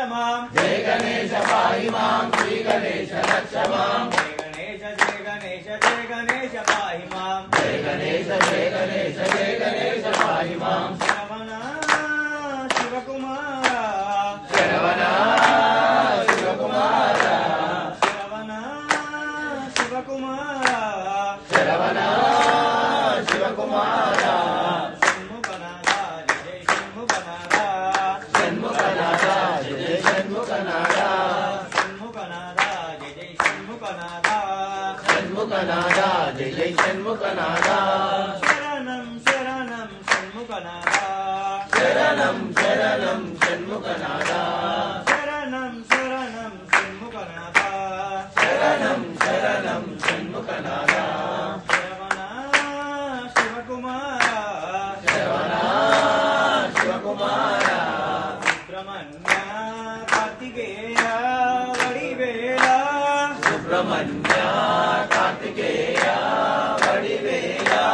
मां जय गणेश पाहि मां श्री गणेश रक्ष मां जय गणेश जय गणेश जय गणेश पाहि मां जय गणेश जय गणेश जय गणेश पाहि मां शरवणा शिवकुमारा शरवणा शिवकुमार शरवणा शिवकुमारा शरवणा शिवकुमार षण्मुखनादा जय षण्मुखनादा षण्मुखनादा जय षण्मुखनादा षण्मुखनादा जय षण्मुखनादा षण्मुखनादा जय षण्मुखनादा शरणं शरणं षण्मुखनादा शरणं शरणं षण्मुखनादा शरणं शरणं षण्मुखनादा शरणं शरणं षण्मुखनादा शरवणा शिवकुमारा शरवणा शिवकुमार सुब्रह्मण्य कार्तिकेय वडिवेला सुब्रह्मण्य कार्तिकेय वडिवेला